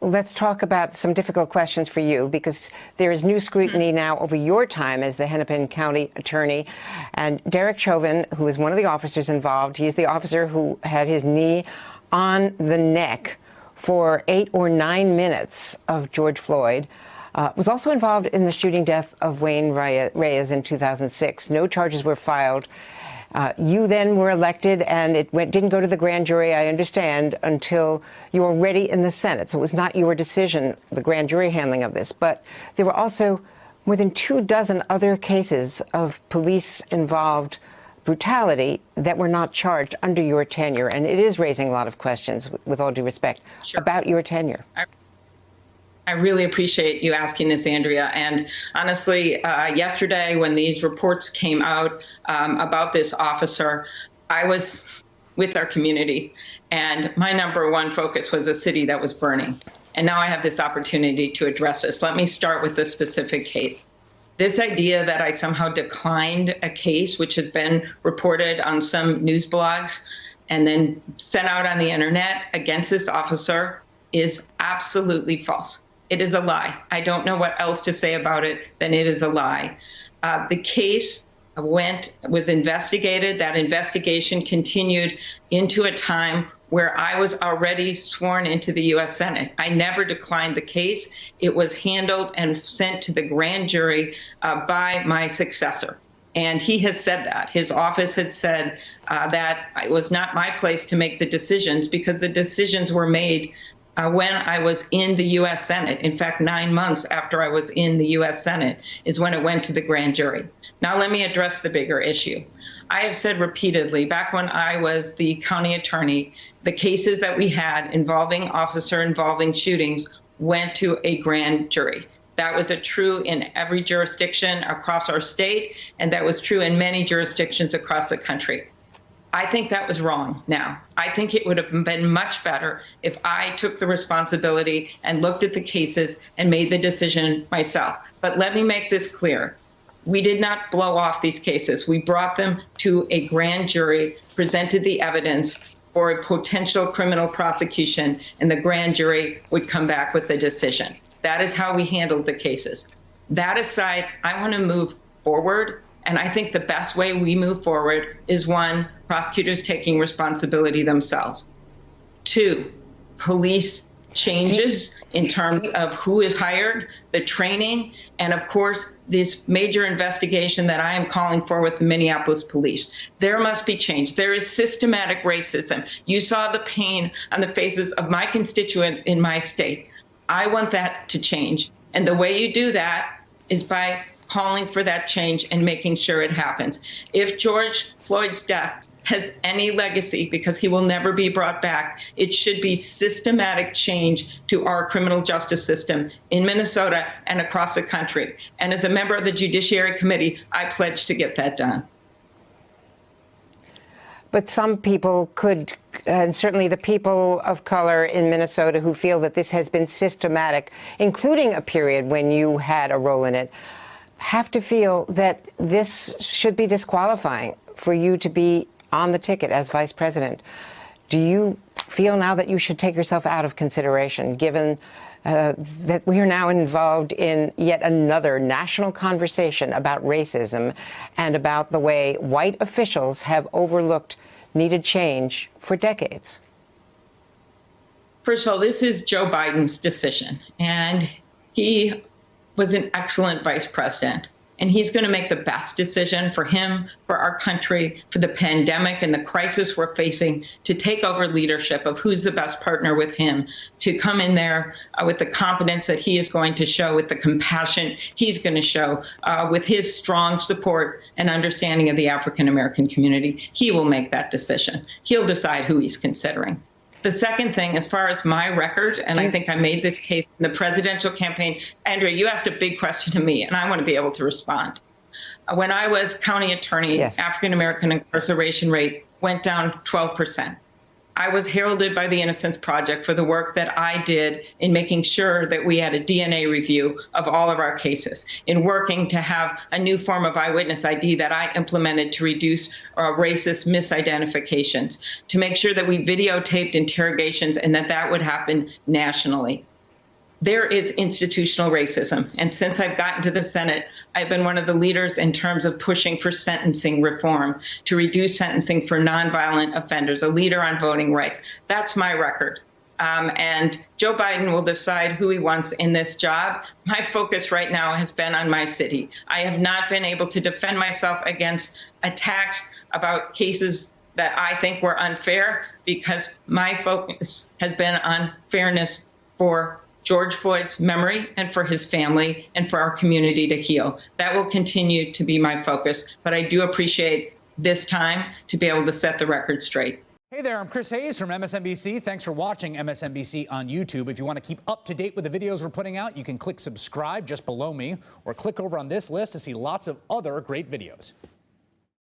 let's talk about some difficult questions for you, because there is new scrutiny now over your time as the Hennepin County attorney. And Derek Chauvin, who is one of the officers involved, he is the officer who had his knee on the neck for 8 or 9 minutes of George Floyd, was also involved in the shooting death of Wayne Reyes in 2006. No charges were filed. You then were elected, and it didn't go to the grand jury, I understand, until you were already in the Senate. So it was not your decision, the grand jury handling of this. But there were also more than 24 other cases of police-involved brutality that were not charged under your tenure. And it is raising a lot of questions, with all due respect, about your tenure. I really appreciate you asking this, Andrea. And honestly, yesterday when these reports came out about this officer, I was with our community, and my number one focus was a city that was burning. And now I have this opportunity to address this. Let me start with this specific case. This idea that I somehow declined a case which has been reported on some news blogs and then sent out on the internet against this officer is absolutely false. It is a lie. I don't know what else to say about it than it is a lie. The case was investigated. That investigation continued into a time where I was already sworn into the U.S. Senate. I never declined the case. It was handled and sent to the grand jury by my successor. And he has said that. His office had said that it was not my place to make the decisions, because the decisions were made when I was in the U.S. Senate. In fact, 9 months after I was in the U.S. Senate is when it went to the grand jury. Now, let me address the bigger issue. I have said repeatedly, back when I was the county attorney, the cases that we had involving shootings went to a grand jury. That was true in every jurisdiction across our state, and that was true in many jurisdictions across the country. I think that was wrong now. I think it would have been much better if I took the responsibility and looked at the cases and made the decision myself. But let me make this clear. We did not blow off these cases. We brought them to a grand jury, presented the evidence for a potential criminal prosecution, and the grand jury would come back with the decision. That is how we handled the cases. That aside, I want to move forward. And I think the best way we move forward is, 1, prosecutors taking responsibility themselves. 2, police changes in terms of who is hired, the training, and of course, this major investigation that I am calling for with the Minneapolis police. There must be change. There is systematic racism. You saw the pain on the faces of my constituent in my state. I want that to change. And the way you do that is by calling for that change and making sure it happens. If George Floyd's death has any legacy, because he will never be brought back, it should be systematic change to our criminal justice system in Minnesota and across the country. And as a member of the Judiciary Committee, I pledge to get that done. But some people could, and certainly the people of color in Minnesota who feel that this has been systematic, including a period when you had a role in it, have to feel that this should be disqualifying for you to be on the ticket as vice president. Do you feel now that you should take yourself out of consideration, given that we are now involved in yet another national conversation about racism and about the way white officials have overlooked needed change for decades? First of all, this is Joe Biden's decision, and he was an excellent vice president. And he's going to make the best decision for him, for our country, for the pandemic and the crisis we're facing, to take over leadership of who's the best partner with him, to come in there with the competence that he is going to show, with the compassion he's going to show, with his strong support and understanding of the African-American community. He will make that decision. He'll decide who he's considering. The second thing, as far as my record, and I think I made this case in the presidential campaign, Andrea, you asked a big question to me, and I want to be able to respond. When I was county attorney, yes, African-American incarceration rate went down 12%. I was heralded by the Innocence Project for the work that I did in making sure that we had a DNA review of all of our cases, in working to have a new form of eyewitness ID that I implemented to reduce racist misidentifications, to make sure that we videotaped interrogations and that would happen nationally. there is institutional racism. And since I've gotten to the Senate, I've been one of the leaders in terms of pushing for sentencing reform, to reduce sentencing for nonviolent offenders, a leader on voting rights. That's my record. And Joe Biden will decide who he wants in this job. My focus right now has been on my city. I have not been able to defend myself against attacks about cases that I think were unfair, because my focus has been on fairness for George Floyd's memory and for his family and for our community to heal. That will continue to be my focus, but I do appreciate this time to be able to set the record straight. Hey there, I'm Chris Hayes from MSNBC. Thanks for watching MSNBC on YouTube. If you want to keep up to date with the videos we're putting out, you can click subscribe just below me, or click over on this list to see lots of other great videos.